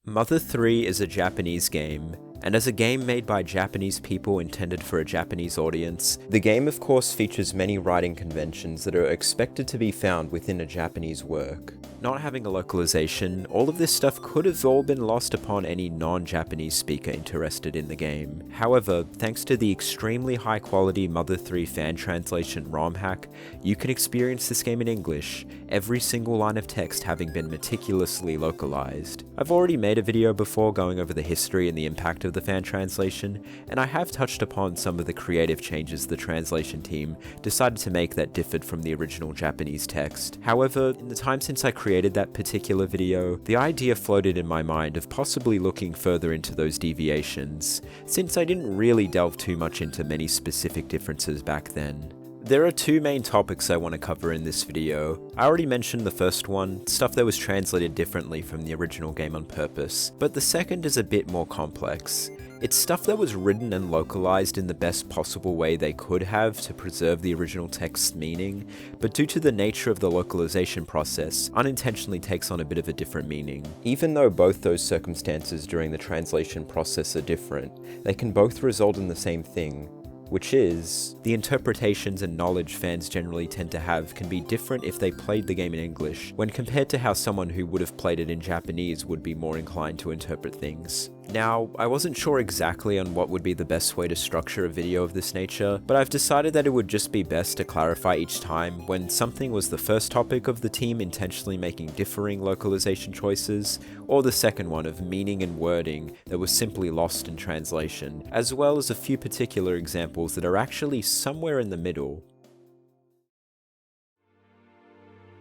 Mother 3 is a Japanese game, and as a game made by Japanese people intended for a Japanese audience, the game of course features many writing conventions that are expected to be found within a Japanese work. Not having a localization, all of this stuff could have all been lost upon any non-Japanese speaker interested in the game. However, thanks to the extremely high quality Mother 3 fan translation ROM hack, you can experience this game in English, every single line of text having been meticulously localized. I've already made a video before going over the history and the impact of the fan translation, and I have touched upon some of the creative changes the translation team decided to make that differed from the original Japanese text. However, in the time since I created that particular video, the idea floated in my mind of possibly looking further into those deviations, since I didn't really delve too much into many specific differences back then. There are two main topics I want to cover in this video. I already mentioned the first one, stuff that was translated differently from the original game on purpose, but the second is a bit more complex. It's stuff that was written and localized in the best possible way they could have to preserve the original text's meaning, but due to the nature of the localization process, unintentionally takes on a bit of a different meaning. Even though both those circumstances during the translation process are different, they can both result in the same thing, which is, the interpretations and knowledge fans generally tend to have can be different if they played the game in English, when compared to how someone who would have played it in Japanese would be more inclined to interpret things. Now, I wasn't sure exactly on what would be the best way to structure a video of this nature, but I've decided that it would just be best to clarify each time when something was the first topic of the team intentionally making differing localization choices, or the second one of meaning and wording that was simply lost in translation, as well as a few particular examples that are actually somewhere in the middle.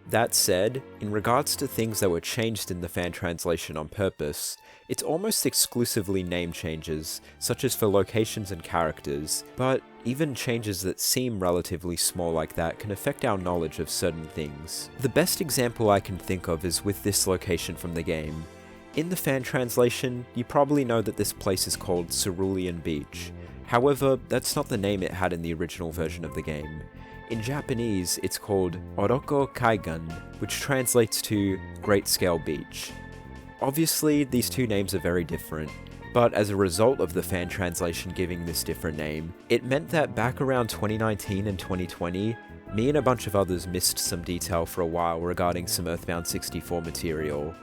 That said, in regards to things that were changed in the fan translation on purpose, it's almost exclusively name changes, such as for locations and characters, but even changes that seem relatively small like that can affect our knowledge of certain things. The best example I can think of is with this location from the game. In the fan translation, you probably know that this place is called Cerulean Beach. However, that's not the name it had in the original version of the game. In Japanese, it's called Oroko Kaigan, which translates to Great Scale Beach. Obviously, these two names are very different, but as a result of the fan translation giving this different name, it meant that back around 2019 and 2020, me and a bunch of others missed some detail for a while regarding some Earthbound 64 material.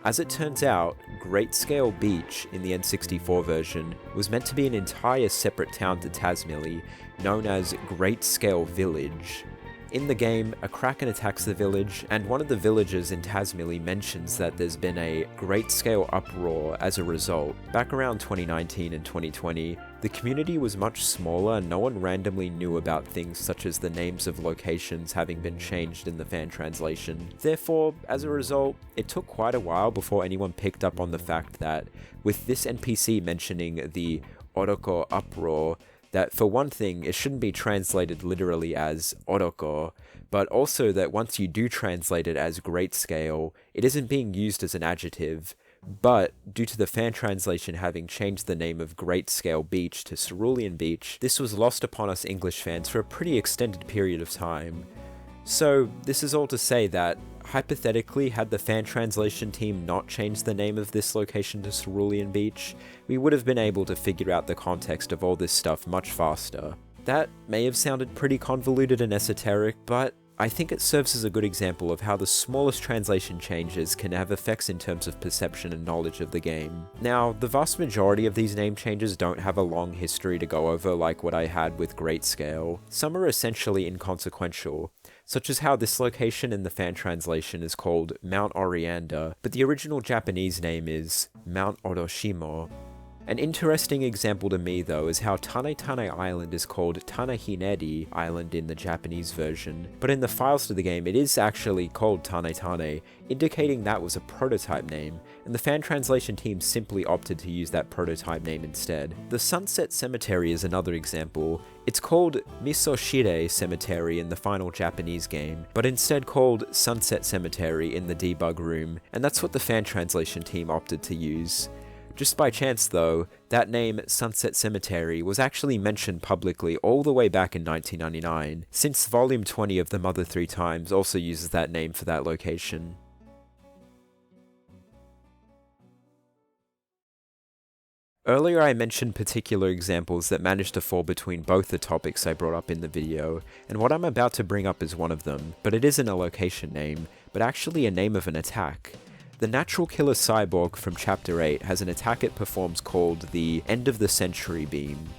As it turns out, Great Scale Beach in the N64 version was meant to be an entire separate town to Tazmily, known as Great Scale Village. In the game, a Kraken attacks the village, and one of the villagers in Tazmily mentions that there's been a great scale uproar as a result. Back around 2019 and 2020, the community was much smaller and no one randomly knew about things such as the names of locations having been changed in the fan translation. Therefore, as a result, it took quite a while before anyone picked up on the fact that, with this NPC mentioning the Oroko uproar, that for one thing, it shouldn't be translated literally as Oroko, but also that once you do translate it as great scale, it isn't being used as an adjective, but due to the fan translation having changed the name of Great Scale Beach to Cerulean Beach, this was lost upon us English fans for a pretty extended period of time. So, this is all to say that, hypothetically, had the fan translation team not changed the name of this location to Cerulean Beach, we would have been able to figure out the context of all this stuff much faster. That may have sounded pretty convoluted and esoteric, but I think it serves as a good example of how the smallest translation changes can have effects in terms of perception and knowledge of the game. Now, the vast majority of these name changes don't have a long history to go over like what I had with Great Scale. Some are essentially inconsequential, such as how this location in the fan translation is called Mount Oriander, but the original Japanese name is Mount Oroshimo. An interesting example to me though is how Tane Tane Island is called Tanahineri Island in the Japanese version, but in the files to the game it is actually called Tane Tane, indicating that was a prototype name, and the fan translation team simply opted to use that prototype name instead. The Sunset Cemetery is another example. It's called Misoshire Cemetery in the final Japanese game, but instead called Sunset Cemetery in the debug room, and that's what the fan translation team opted to use. Just by chance though, that name Sunset Cemetery was actually mentioned publicly all the way back in 1999, since Volume 20 of the Mother 3 Times also uses that name for that location. Earlier I mentioned particular examples that managed to fall between both the topics I brought up in the video, and what I'm about to bring up is one of them, but it isn't a location name, but actually a name of an attack. The natural killer cyborg from Chapter 8 has an attack it performs called the End of the Century Beam.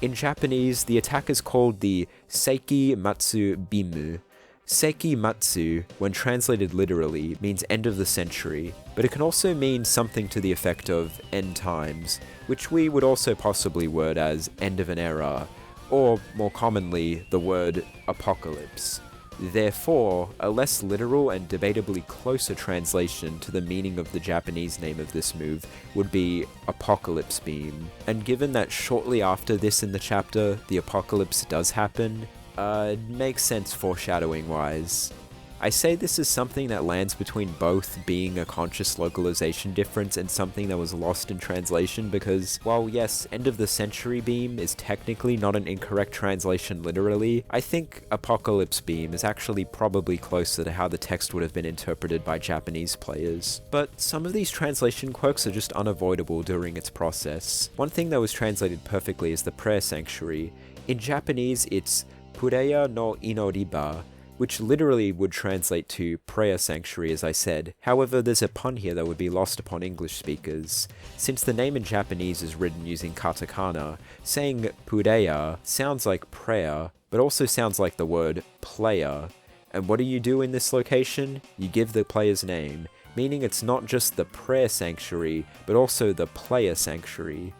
In Japanese, the attack is called the Seiki Matsu Bimu. Seiki Matsu, when translated literally, means end of the century, but it can also mean something to the effect of end times, which we would also possibly word as end of an era, or more commonly, the word apocalypse. Therefore, a less literal and debatably closer translation to the meaning of the Japanese name of this move would be Apocalypse Beam. And given that shortly after this in the chapter, the apocalypse does happen, it makes sense foreshadowing-wise. I say this is something that lands between both being a conscious localization difference and something that was lost in translation because, while yes, End of the Century Beam is technically not an incorrect translation literally, I think Apocalypse Beam is actually probably closer to how the text would have been interpreted by Japanese players. But some of these translation quirks are just unavoidable during its process. One thing that was translated perfectly is the prayer sanctuary. In Japanese, it's Pureya no Inoriba, which literally would translate to prayer sanctuary as I said. However, there's a pun here that would be lost upon English speakers. Since the name in Japanese is written using katakana, saying pureya sounds like prayer, but also sounds like the word player. And what do you do in this location? You give the player's name, meaning it's not just the prayer sanctuary, but also the player sanctuary.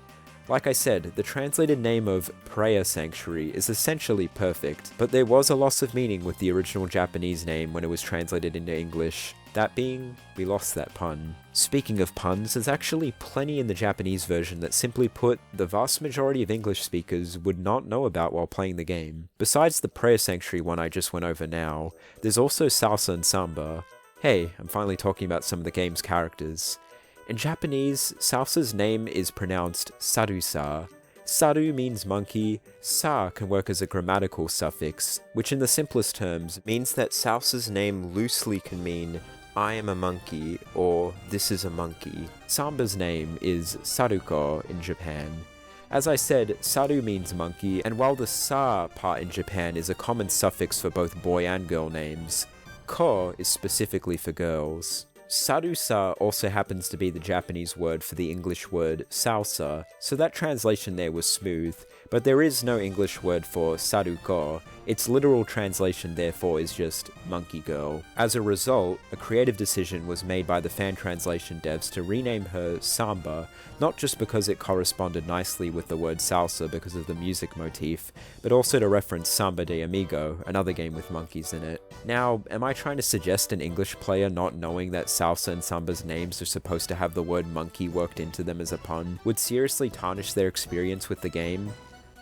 Like I said, the translated name of Prayer Sanctuary is essentially perfect, but there was a loss of meaning with the original Japanese name when it was translated into English. That being, we lost that pun. Speaking of puns, there's actually plenty in the Japanese version that simply put, the vast majority of English speakers would not know about while playing the game. Besides the Prayer Sanctuary one I just went over now, there's also salsa and samba. Hey, I'm finally talking about some of the game's characters. In Japanese, salsa's name is pronounced saru-sa. Saru means monkey, sa can work as a grammatical suffix, which in the simplest terms means that salsa's name loosely can mean I am a monkey or this is a monkey. Samba's name is saruko in Japan. As I said, saru means monkey, and while the sa part in Japan is a common suffix for both boy and girl names, ko is specifically for girls. Saru-sa also happens to be the Japanese word for the English word salsa, so that translation there was smooth, but there is no English word for saruko. Its literal translation therefore is just monkey girl. As a result, a creative decision was made by the fan translation devs to rename her Samba, not just because it corresponded nicely with the word salsa because of the music motif, but also to reference Samba de Amigo, another game with monkeys in it. Now, am I trying to suggest an English player not knowing that salsa and samba's names are supposed to have the word monkey worked into them as a pun would seriously tarnish their experience with the game?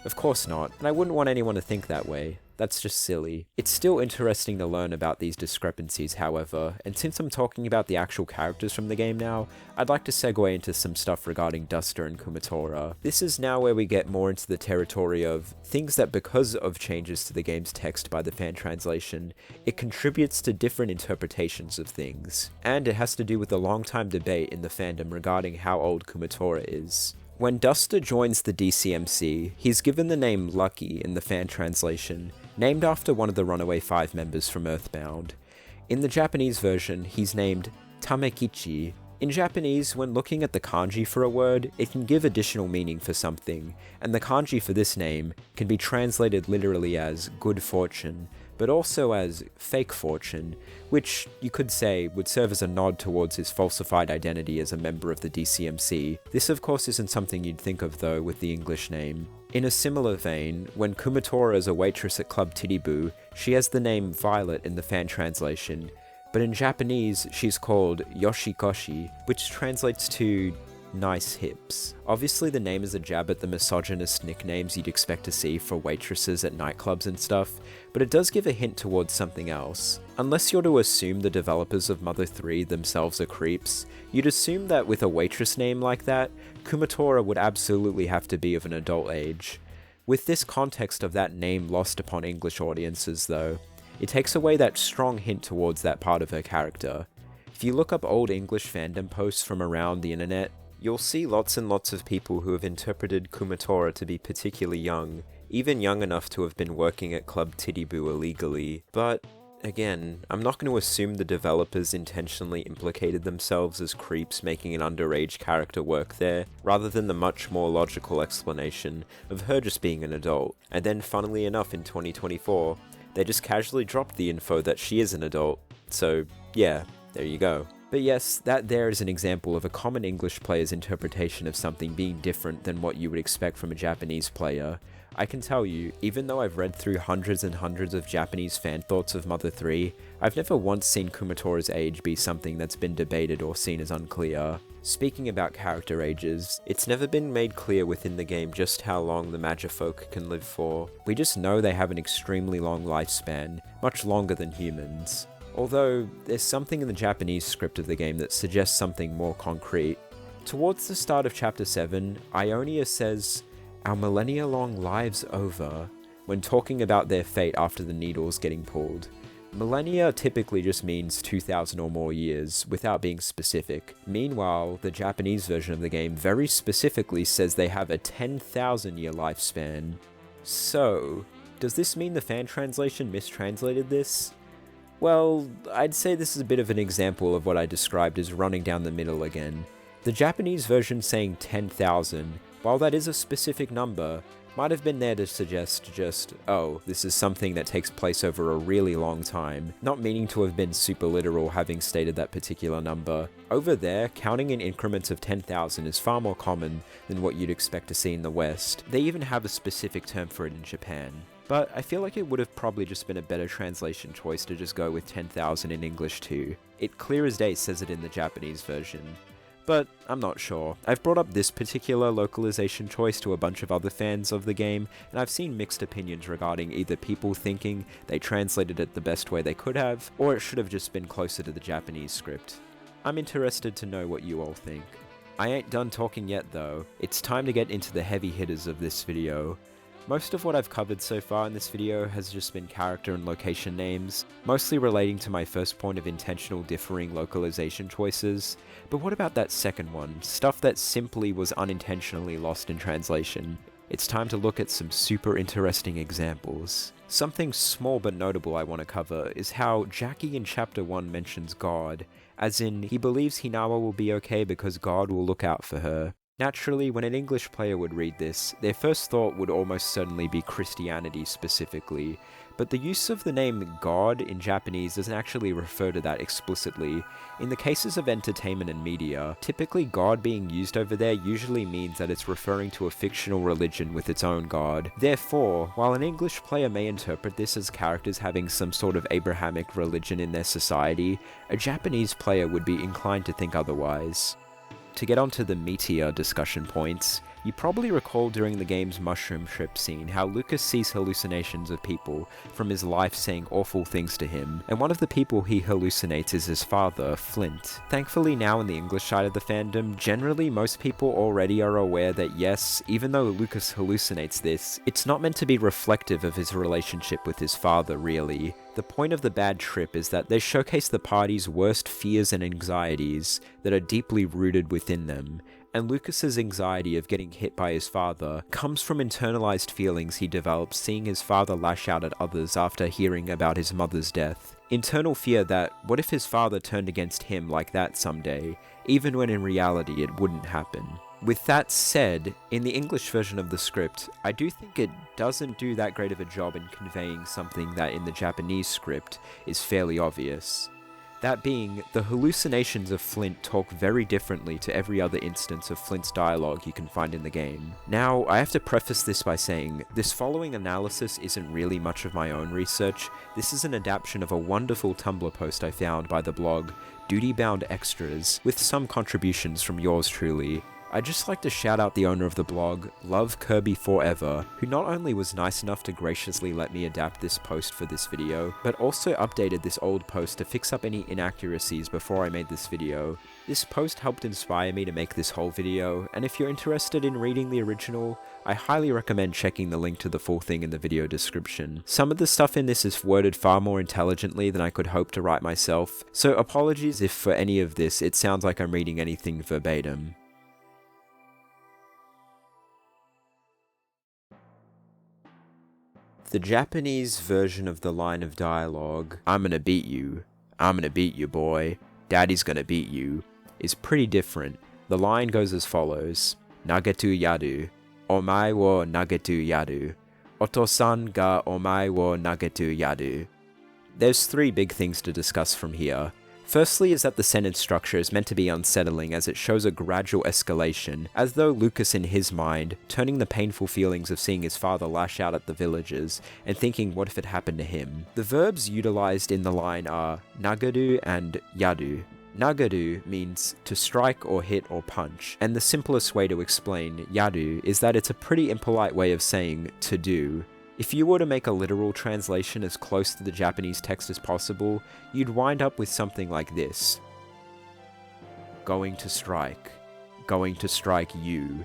Of course not, and I wouldn't want anyone to think that way. That's just silly. It's still interesting to learn about these discrepancies, however, and since I'm talking about the actual characters from the game now, I'd like to segue into some stuff regarding Duster and Kumatora. This is now where we get more into the territory of things that because of changes to the game's text by the fan translation, it contributes to different interpretations of things, and it has to do with the long-time debate in the fandom regarding how old Kumatora is. When Duster joins the DCMC, he's given the name Lucky in the fan translation, named after one of the Runaway 5 members from Earthbound. In the Japanese version, he's named Tamekichi. In Japanese, when looking at the kanji for a word, it can give additional meaning for something, and the kanji for this name can be translated literally as good fortune, but also as fake fortune, which you could say would serve as a nod towards his falsified identity as a member of the DCMC. This of course isn't something you'd think of though with the English name. In a similar vein, when Kumatora is a waitress at Club Tiribu, she has the name Violet in the fan translation, but in Japanese she's called Yoshikoshi, which translates to nice hips. Obviously the name is a jab at the misogynist nicknames you'd expect to see for waitresses at nightclubs and stuff, but it does give a hint towards something else. Unless you're to assume the developers of Mother 3 themselves are creeps, you'd assume that with a waitress name like that, Kumatora would absolutely have to be of an adult age. With this context of that name lost upon English audiences though, it takes away that strong hint towards that part of her character. If you look up old English fandom posts from around the internet, You'll see lots and lots of people who have interpreted Kumatora to be particularly young, even young enough to have been working at Club Titiboo illegally, but again, I'm not going to assume the developers intentionally implicated themselves as creeps making an underage character work there, rather than the much more logical explanation of her just being an adult. And then funnily enough in 2024, they just casually dropped the info that she is an adult. So yeah, there you go. But yes, that there is an example of a common English player's interpretation of something being different than what you would expect from a Japanese player. I can tell you, even though I've read through hundreds and hundreds of Japanese fan thoughts of Mother 3, I've never once seen Kumatora's age be something that's been debated or seen as unclear. Speaking about character ages, it's never been made clear within the game just how long the Magifolk can live for. We just know they have an extremely long lifespan, much longer than humans. Although, there's something in the Japanese script of the game that suggests something more concrete. Towards the start of Chapter 7, Ionia says, "Our millennia-long lives over," when talking about their fate after the needles getting pulled. Millennia typically just means 2,000 or more years, without being specific. Meanwhile, the Japanese version of the game very specifically says they have a 10,000 year lifespan. So, does this mean the fan translation mistranslated this? Well, I'd say this is a bit of an example of what I described as running down the middle again. The Japanese version saying 10,000, while that is a specific number, might have been there to suggest just, oh, this is something that takes place over a really long time, not meaning to have been super literal having stated that particular number. Over there, counting in increments of 10,000 is far more common than what you'd expect to see in the West. They even have a specific term for it in Japan. But I feel like it would have probably just been a better translation choice to just go with 10,000 in English too. It clear as day says it in the Japanese version. But I'm not sure. I've brought up this particular localization choice to a bunch of other fans of the game, and I've seen mixed opinions regarding either people thinking they translated it the best way they could have, or it should have just been closer to the Japanese script. I'm interested to know what you all think. I ain't done talking yet though. It's time to get into the heavy hitters of this video. Most of what I've covered so far in this video has just been character and location names, mostly relating to my first point of intentional differing localization choices, but what about that second one, stuff that simply was unintentionally lost in translation? It's time to look at some super interesting examples. Something small but notable I want to cover is how Jackie in Chapter 1 mentions God, as in he believes Hinawa will be okay because God will look out for her. Naturally, when an English player would read this, their first thought would almost certainly be Christianity specifically, but the use of the name God in Japanese doesn't actually refer to that explicitly. In the cases of entertainment and media, typically God being used over there usually means that it's referring to a fictional religion with its own God. Therefore, while an English player may interpret this as characters having some sort of Abrahamic religion in their society, a Japanese player would be inclined to think otherwise. To get onto the meatier discussion points, you probably recall during the game's mushroom trip scene how Lucas sees hallucinations of people from his life saying awful things to him, and one of the people he hallucinates is his father, Flint. Thankfully now in the English side of the fandom, generally most people already are aware that yes, even though Lucas hallucinates this, it's not meant to be reflective of his relationship with his father really. The point of the bad trip is that they showcase the party's worst fears and anxieties that are deeply rooted within them, and Lucas's anxiety of getting hit by his father comes from internalized feelings he develops seeing his father lash out at others after hearing about his mother's death. Internal fear that, what if his father turned against him like that someday, even when in reality it wouldn't happen. With that said, in the English version of the script, I do think it doesn't do that great of a job in conveying something that in the Japanese script is fairly obvious. That being, the hallucinations of Flint talk very differently to every other instance of Flint's dialogue you can find in the game. Now, I have to preface this by saying, this following analysis isn't really much of my own research. This is an adaptation of a wonderful Tumblr post I found by the blog Duty Bound Extras, with some contributions from yours truly. I'd just like to shout out the owner of the blog, Love Kirby Forever, who not only was nice enough to graciously let me adapt this post for this video, but also updated this old post to fix up any inaccuracies before I made this video. This post helped inspire me to make this whole video, and if you're interested in reading the original, I highly recommend checking the link to the full thing in the video description. Some of the stuff in this is worded far more intelligently than I could hope to write myself, so apologies if for any of this it sounds like I'm reading anything verbatim. The Japanese version of the line of dialogue, "I'm gonna beat you boy, daddy's gonna beat you," is pretty different. The line goes as follows: "Nagetu yadu, omae wo nagetu yadu, otosan ga omae wo nagetu yadu." There's three big things to discuss from here. Firstly is that the sentence structure is meant to be unsettling as it shows a gradual escalation, as though Lucas in his mind, turning the painful feelings of seeing his father lash out at the villagers, and thinking what if it happened to him. The verbs utilized in the line are nagaru and yadu. Nagaru means to strike or hit or punch, and the simplest way to explain yadu is that it's a pretty impolite way of saying to do. If you were to make a literal translation as close to the Japanese text as possible, you'd wind up with something like this. Going to strike you.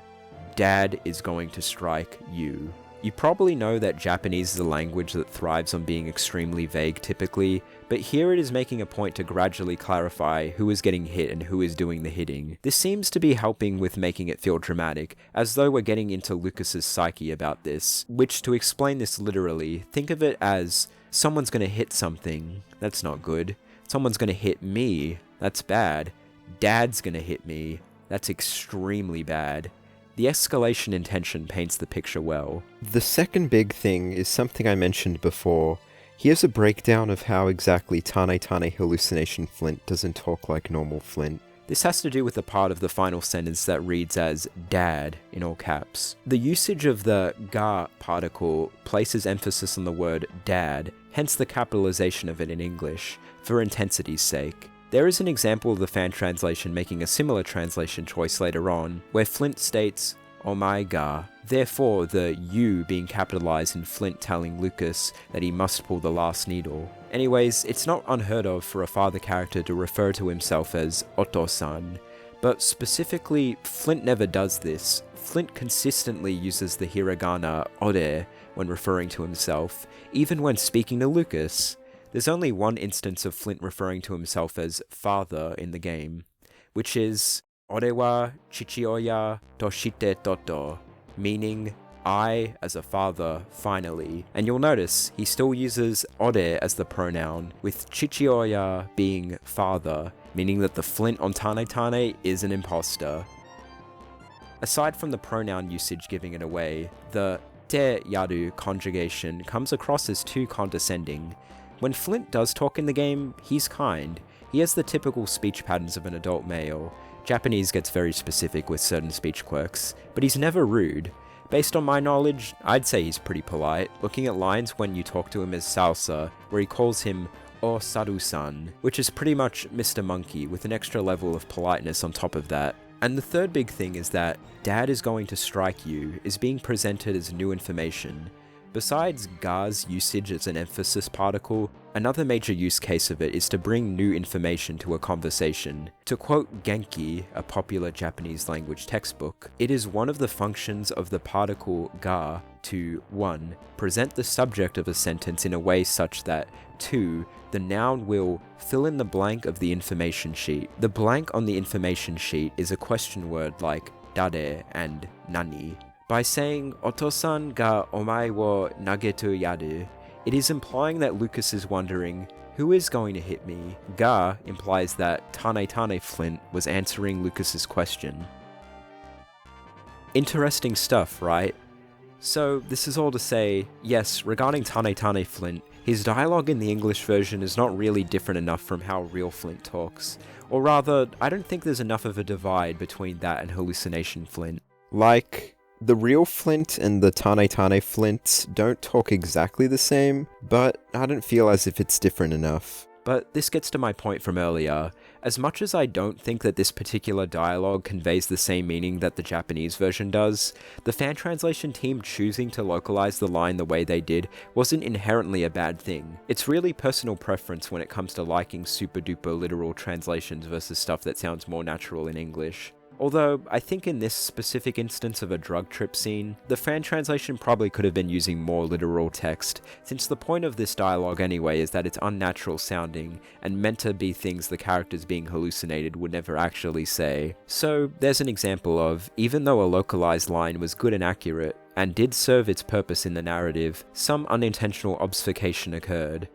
Dad is going to strike you. You probably know that Japanese is a language that thrives on being extremely vague typically, but here it is making a point to gradually clarify who is getting hit and who is doing the hitting. This seems to be helping with making it feel dramatic, as though we're getting into Lucas's psyche about this, which, to explain this literally, think of it as, someone's gonna hit something, that's not good. Someone's gonna hit me, that's bad. Dad's gonna hit me, that's extremely bad. The escalation in tension paints the picture well. The second big thing is something I mentioned before. Here's a breakdown of how exactly Tane hallucination Flint doesn't talk like normal Flint. This has to do with the part of the final sentence that reads as dad in all caps. The usage of the ga particle places emphasis on the word dad, hence the capitalization of it in English, for intensity's sake. There is an example of the fan translation making a similar translation choice later on, where Flint states, "Omae ga," therefore the you being capitalized in Flint telling Lucas that he must pull the last needle. Anyways, it's not unheard of for a father character to refer to himself as Oto-san, but specifically, Flint never does this. Flint consistently uses the hiragana ore when referring to himself, even when speaking to Lucas. There's only one instance of Flint referring to himself as father in the game, which is "Ore wa chichioya toshite toto," meaning I as a father, finally. And you'll notice he still uses ore as the pronoun, with chichioya being father, meaning that the Flint on Tane is an imposter. Aside from the pronoun usage giving it away, the te yaru conjugation comes across as too condescending. When Flint does talk in the game, he's kind. He has the typical speech patterns of an adult male. Japanese gets very specific with certain speech quirks, but he's never rude. Based on my knowledge, I'd say he's pretty polite, looking at lines when you talk to him as Salsa, where he calls him O Saru-san, which is pretty much Mr. Monkey with an extra level of politeness on top of that. And the third big thing is that Dad is going to strike you is being presented as new information. Besides ga's usage as an emphasis particle, another major use case of it is to bring new information to a conversation. To quote Genki, a popular Japanese language textbook, it is one of the functions of the particle ga to 1. Present the subject of a sentence in a way such that 2. The noun will fill in the blank of the information sheet. The blank on the information sheet is a question word like dare and nani. By saying Otosan ga omae wo nagetu yadu, it is implying that Lucas is wondering, who is going to hit me? Ga implies that Tane Flint was answering Lucas's question. Interesting stuff, right? So this is all to say, yes, regarding Tane Flint, his dialogue in the English version is not really different enough from how real Flint talks. Or rather, I don't think there's enough of a divide between that and hallucination Flint. Like, the real Flint and the Tane Flint don't talk exactly the same, but I don't feel as if it's different enough. But this gets to my point from earlier. As much as I don't think that this particular dialogue conveys the same meaning that the Japanese version does, the fan translation team choosing to localize the line the way they did wasn't inherently a bad thing. It's really personal preference when it comes to liking super duper literal translations versus stuff that sounds more natural in English. Although, I think in this specific instance of a drug trip scene, the fan translation probably could have been using more literal text, since the point of this dialogue anyway is that it's unnatural sounding, and meant to be things the characters being hallucinated would never actually say. So, there's an example of, even though a localized line was good and accurate, and did serve its purpose in the narrative, some unintentional obfuscation occurred.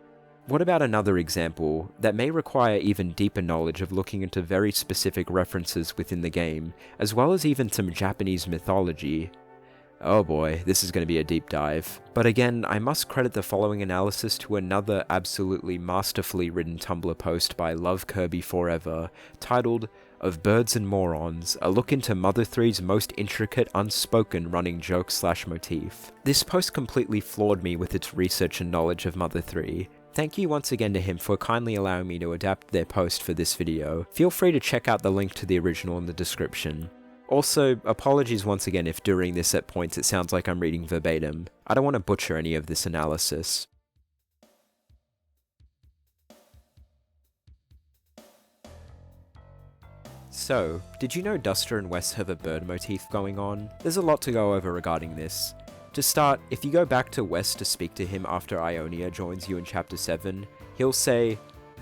What about another example that may require even deeper knowledge of looking into very specific references within the game, as well as even some Japanese mythology? Oh boy, this is going to be a deep dive. But again, I must credit the following analysis to another absolutely masterfully written Tumblr post by Love Kirby Forever, titled "Of Birds and Morons, a look into Mother 3's most intricate unspoken running joke / motif." This post completely floored me with its research and knowledge of Mother 3. Thank you once again to him for kindly allowing me to adapt their post for this video. Feel free to check out the link to the original in the description. Also, apologies once again if during this at points it sounds like I'm reading verbatim. I don't want to butcher any of this analysis. So, did you know Duster and Wes have a bird motif going on? There's a lot to go over regarding this. To start, if you go back to Wes to speak to him after Ionia joins you in Chapter 7, he'll say,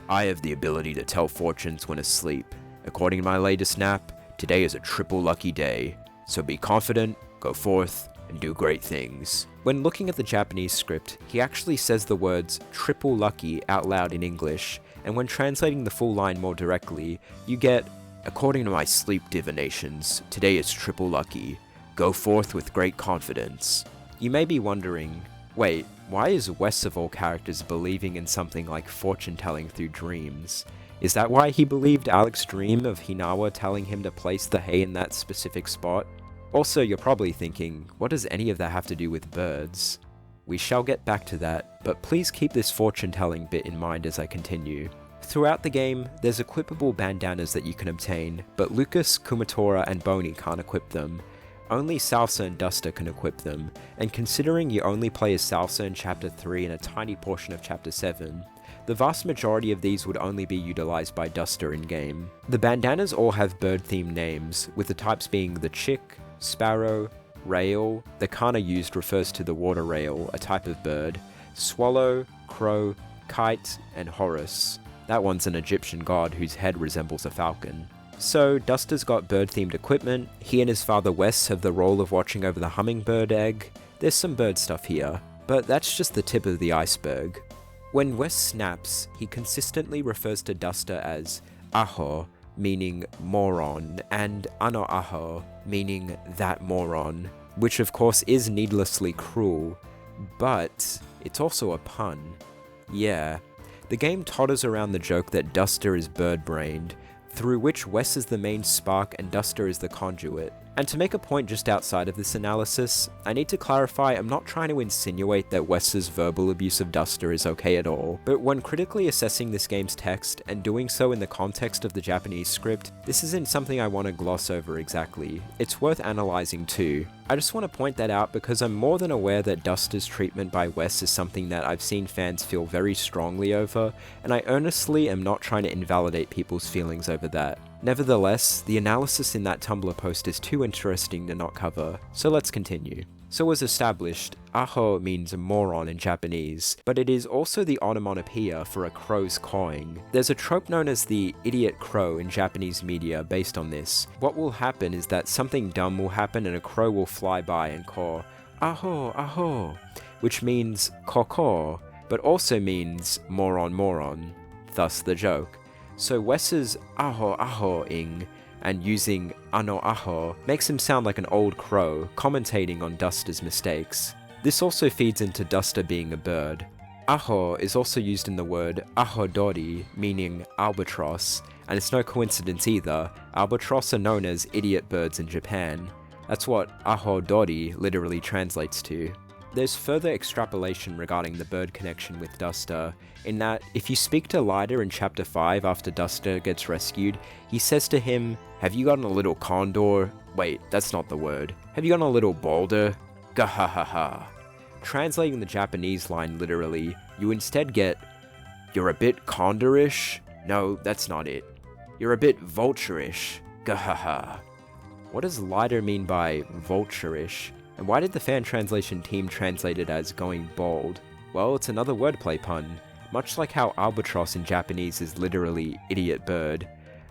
"I have the ability to tell fortunes when asleep. According to my latest nap, today is a triple lucky day, so be confident, go forth, and do great things." When looking at the Japanese script, he actually says the words triple lucky out loud in English, and when translating the full line more directly, you get, "According to my sleep divinations, today is triple lucky. Go forth with great confidence." You may be wondering, wait, why is Wes of all characters believing in something like fortune-telling through dreams? Is that why he believed Alex's dream of Hinawa telling him to place the hay in that specific spot? Also, you're probably thinking, what does any of that have to do with birds? We shall get back to that, but please keep this fortune-telling bit in mind as I continue. Throughout the game, there's equipable bandanas that you can obtain, but Lucas, Kumatora, and Boney can't equip them. Only Salsa and Duster can equip them, and considering you only play as Salsa in Chapter 3 and a tiny portion of Chapter 7, the vast majority of these would only be utilized by Duster in-game. The bandanas all have bird-themed names, with the types being the chick, sparrow, rail, the kana used refers to the water rail, a type of bird, swallow, crow, kite, and Horus. That one's an Egyptian god whose head resembles a falcon. So, Duster's got bird-themed equipment, he and his father Wes have the role of watching over the hummingbird egg. There's some bird stuff here, but that's just the tip of the iceberg. When Wes snaps, he consistently refers to Duster as aho, meaning moron, and ano aho, meaning that moron, which of course is needlessly cruel, but it's also a pun. Yeah, the game totters around the joke that Duster is bird-brained, through which Wes is the main spark and Duster is the conduit. And to make a point just outside of this analysis, I need to clarify I'm not trying to insinuate that Wes's verbal abuse of Duster is okay at all, but when critically assessing this game's text, and doing so in the context of the Japanese script, this isn't something I want to gloss over exactly. It's worth analyzing too. I just want to point that out because I'm more than aware that Duster's treatment by Wes is something that I've seen fans feel very strongly over, and I earnestly am not trying to invalidate people's feelings over that. Nevertheless, the analysis in that Tumblr post is too interesting to not cover, so let's continue. So as established, aho means moron in Japanese, but it is also the onomatopoeia for a crow's cawing. There's a trope known as the idiot crow in Japanese media based on this. What will happen is that something dumb will happen and a crow will fly by and caw, aho, aho, which means caw, but also means moron moron, thus the joke. So Wes's aho aho-ing and using ano aho makes him sound like an old crow, commentating on Duster's mistakes. This also feeds into Duster being a bird. Aho is also used in the word ahodori, meaning albatross, and it's no coincidence either, albatross are known as idiot birds in Japan. That's what ahodori literally translates to. There's further extrapolation regarding the bird connection with Duster, in that if you speak to Leiter in Chapter 5 after Duster gets rescued, he says to him, "Have you gotten a little condor? Wait, that's not the word. Have you gotten a little boulder? Gahahaha." Translating the Japanese line literally, you instead get, "You're a bit condorish? No, that's not it. You're a bit vulture-ish. Gahaha." What does Leiter mean by vulture-ish? And why did the fan translation team translate it as going bald? Well, it's another wordplay pun. Much like how albatross in Japanese is literally idiot bird,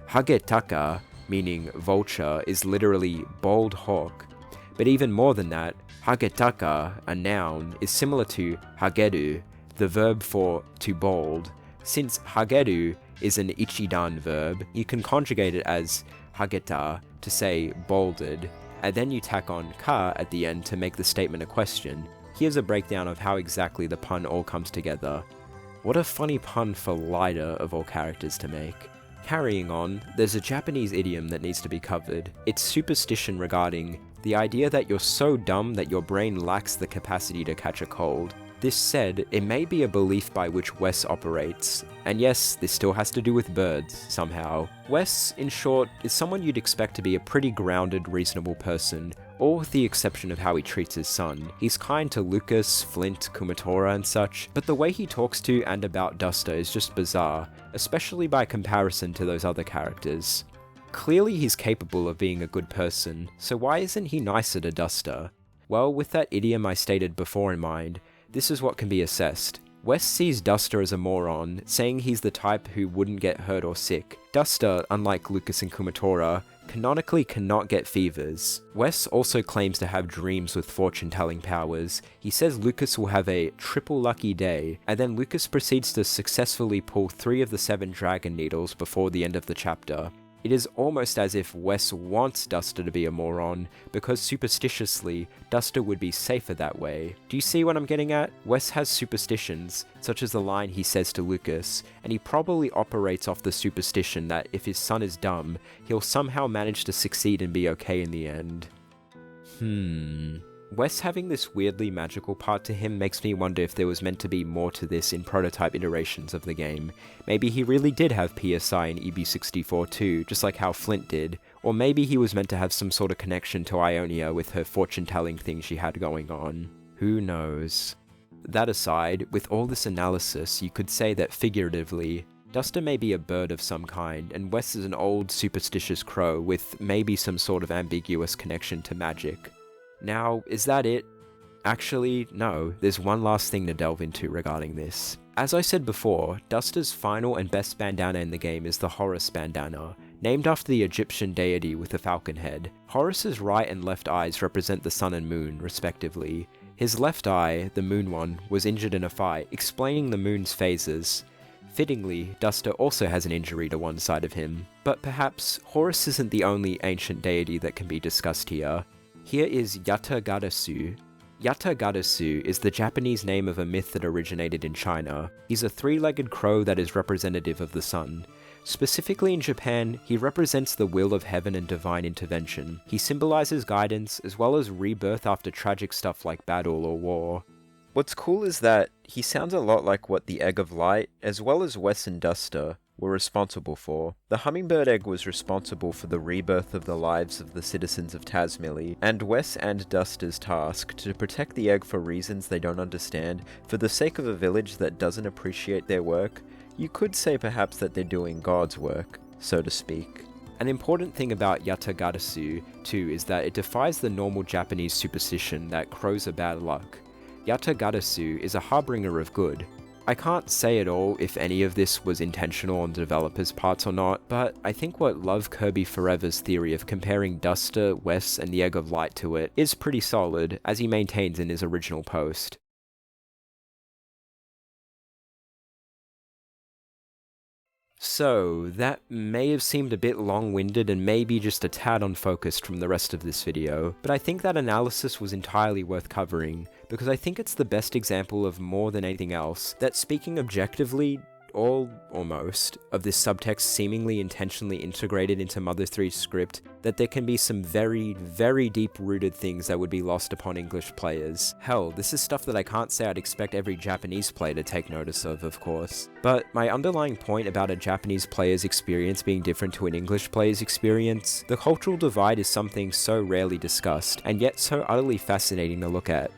hagetaka, meaning vulture, is literally bald hawk. But even more than that, Hagetaka, a noun, is similar to hageru, the verb for to bold. Since hageru is an ichidan verb, you can conjugate it as hageta to say bolded, and then you tack on ka at the end to make the statement a question. Here's a breakdown of how exactly the pun all comes together. What a funny pun for lighter of all characters to make. Carrying on, there's a Japanese idiom that needs to be covered. It's superstition regarding the idea that you're so dumb that your brain lacks the capacity to catch a cold. This said, it may be a belief by which Wes operates, and yes, this still has to do with birds, somehow. Wes, in short, is someone you'd expect to be a pretty grounded, reasonable person, all with the exception of how he treats his son. He's kind to Lucas, Flint, Kumatora and such, but the way he talks to and about Duster is just bizarre, especially by comparison to those other characters. Clearly he's capable of being a good person, so why isn't he nicer to Duster? Well, with that idiom I stated before in mind, this is what can be assessed. Wes sees Duster as a moron, saying he's the type who wouldn't get hurt or sick. Duster, unlike Lucas and Kumatora, canonically cannot get fevers. Wes also claims to have dreams with fortune-telling powers. He says Lucas will have a triple lucky day, and then Lucas proceeds to successfully pull 3 of the 7 dragon needles before the end of the chapter. It is almost as if Wes wants Duster to be a moron, because superstitiously, Duster would be safer that way. Do you see what I'm getting at? Wes has superstitions, such as the line he says to Lucas, and he probably operates off the superstition that if his son is dumb, he'll somehow manage to succeed and be okay in the end. Wes having this weirdly magical part to him makes me wonder if there was meant to be more to this in prototype iterations of the game. Maybe he really did have PSI in EB64 too, just like how Flint did, or maybe he was meant to have some sort of connection to Ionia with her fortune-telling thing she had going on. Who knows? That aside, with all this analysis, you could say that figuratively, Duster may be a bird of some kind, and Wes is an old superstitious crow with maybe some sort of ambiguous connection to magic. Now, is that it? Actually, no, there's one last thing to delve into regarding this. As I said before, Duster's final and best bandana in the game is the Horus bandana, named after the Egyptian deity with the falcon head. Horus's right and left eyes represent the sun and moon, respectively. His left eye, the moon one, was injured in a fight, explaining the moon's phases. Fittingly, Duster also has an injury to one side of him. But perhaps, Horus isn't the only ancient deity that can be discussed here. Here is Yata-Garasu. Yata-Garasu is the Japanese name of a myth that originated in China. He's a 3-legged crow that is representative of the sun. Specifically in Japan, he represents the will of heaven and divine intervention. He symbolizes guidance, as well as rebirth after tragic stuff like battle or war. What's cool is that he sounds a lot like what the Egg of Light, as well as Wes and Duster, were responsible for. The hummingbird egg was responsible for the rebirth of the lives of the citizens of Tazmily, and Wes and Duster's task to protect the egg for reasons they don't understand, for the sake of a village that doesn't appreciate their work. You could say perhaps that they're doing God's work, so to speak. An important thing about Yata-Garasu, too, is that it defies the normal Japanese superstition that crows are bad luck. Yata-Garasu is a harbinger of good. I can't say at all if any of this was intentional on the developers' parts or not, but I think what Love Kirby Forever's theory of comparing Duster, Wes, and the Egg of Light to it is pretty solid, as he maintains in his original post. So, that may have seemed a bit long-winded and maybe just a tad unfocused from the rest of this video, but I think that analysis was entirely worth covering, because I think it's the best example of more than anything else, that speaking objectively, all, almost, of this subtext seemingly intentionally integrated into Mother 3's script, that there can be some very, very deep-rooted things that would be lost upon English players. Hell, this is stuff that I can't say I'd expect every Japanese player to take notice of course. But my underlying point about a Japanese player's experience being different to an English player's experience, the cultural divide is something so rarely discussed, and yet so utterly fascinating to look at.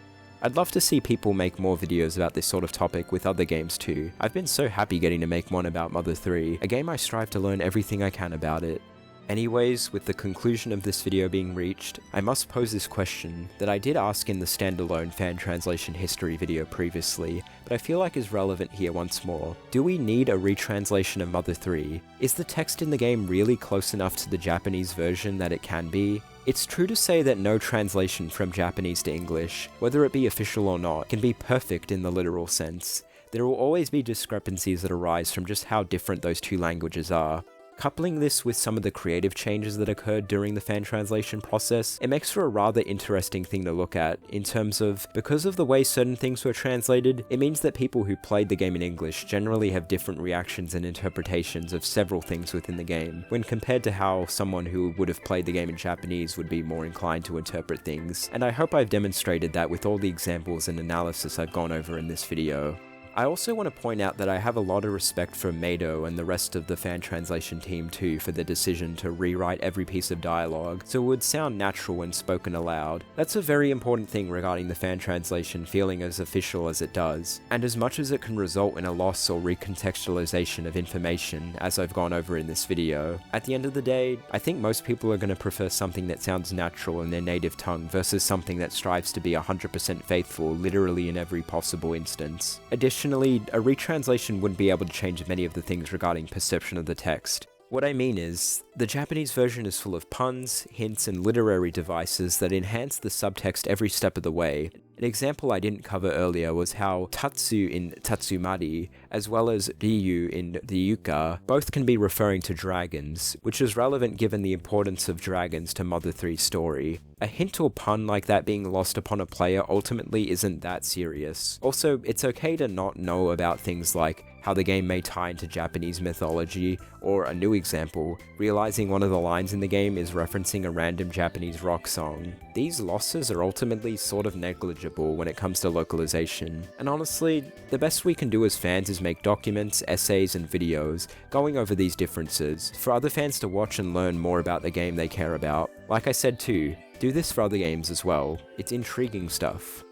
I'd love to see people make more videos about this sort of topic with other games too. I've been so happy getting to make one about Mother 3, a game I strive to learn everything I can about it. Anyways, with the conclusion of this video being reached, I must pose this question that I did ask in the standalone fan translation history video previously, but I feel like is relevant here once more. Do we need a retranslation of Mother 3? Is the text in the game really close enough to the Japanese version that it can be? It's true to say that no translation from Japanese to English, whether it be official or not, can be perfect in the literal sense. There will always be discrepancies that arise from just how different those two languages are. Coupling this with some of the creative changes that occurred during the fan translation process, it makes for a rather interesting thing to look at, in terms of, because of the way certain things were translated, it means that people who played the game in English generally have different reactions and interpretations of several things within the game, when compared to how someone who would have played the game in Japanese would be more inclined to interpret things, and I hope I've demonstrated that with all the examples and analysis I've gone over in this video. I also want to point out that I have a lot of respect for Mado and the rest of the fan translation team too for the decision to rewrite every piece of dialogue so it would sound natural when spoken aloud. That's a very important thing regarding the fan translation feeling as official as it does, and as much as it can result in a loss or recontextualization of information, as I've gone over in this video, at the end of the day, I think most people are going to prefer something that sounds natural in their native tongue versus something that strives to be 100% faithful literally in every possible instance. Additionally, a retranslation wouldn't be able to change many of the things regarding perception of the text. What I mean is, the Japanese version is full of puns, hints, and literary devices that enhance the subtext every step of the way. An example I didn't cover earlier was how Tatsu in Tatsumari, as well as Ryu in Ryuka, both can be referring to dragons, which is relevant given the importance of dragons to Mother 3's story. A hint or pun like that being lost upon a player ultimately isn't that serious. Also, it's okay to not know about things like how the game may tie into Japanese mythology, or a new example, realizing one of the lines in the game is referencing a random Japanese rock song. These losses are ultimately sort of negligible when it comes to localization, and honestly, the best we can do as fans is make documents, essays, and videos going over these differences for other fans to watch and learn more about the game they care about. Like I said too, do this for other games as well. It's intriguing stuff.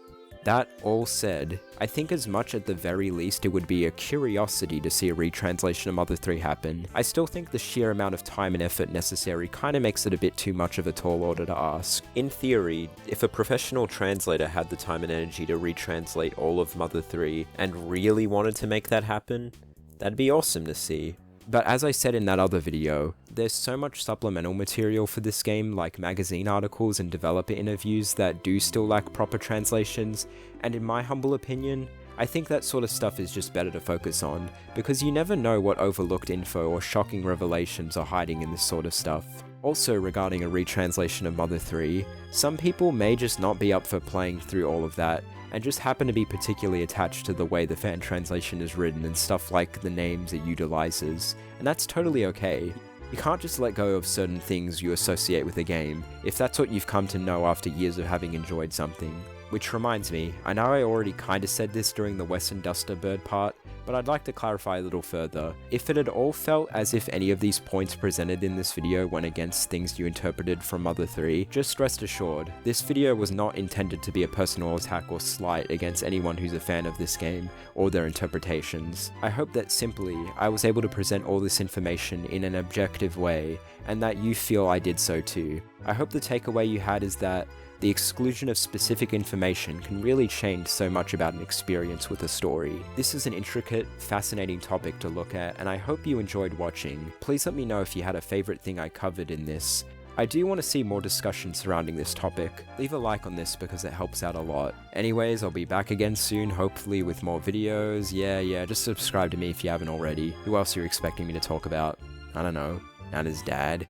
That all said, I think as much at the very least it would be a curiosity to see a retranslation of Mother 3 happen, I still think the sheer amount of time and effort necessary kinda makes it a bit too much of a tall order to ask. In theory, if a professional translator had the time and energy to retranslate all of Mother 3 and really wanted to make that happen, that'd be awesome to see. But as I said in that other video, there's so much supplemental material for this game, like magazine articles and developer interviews, that do still lack proper translations, and in my humble opinion, I think that sort of stuff is just better to focus on, because you never know what overlooked info or shocking revelations are hiding in this sort of stuff. Also, regarding a retranslation of Mother 3, some people may just not be up for playing through all of that, and just happen to be particularly attached to the way the fan translation is written and stuff like the names it utilizes, and that's totally okay. You can't just let go of certain things you associate with a game, if that's what you've come to know after years of having enjoyed something. Which reminds me, I know I already kinda said this during the Western Duster Bird part, but I'd like to clarify a little further. If it had all felt as if any of these points presented in this video went against things you interpreted from Mother 3, just rest assured, this video was not intended to be a personal attack or slight against anyone who's a fan of this game, or their interpretations. I hope that simply, I was able to present all this information in an objective way, and that you feel I did so too. I hope the takeaway you had is that the exclusion of specific information can really change so much about an experience with a story. This is an intricate, fascinating topic to look at, and I hope you enjoyed watching. Please let me know if you had a favorite thing I covered in this. I do want to see more discussion surrounding this topic. Leave a like on this because it helps out a lot. Anyways, I'll be back again soon, hopefully with more videos. Yeah, just subscribe to me if you haven't already. Who else are you expecting me to talk about? I don't know. Nana's dad.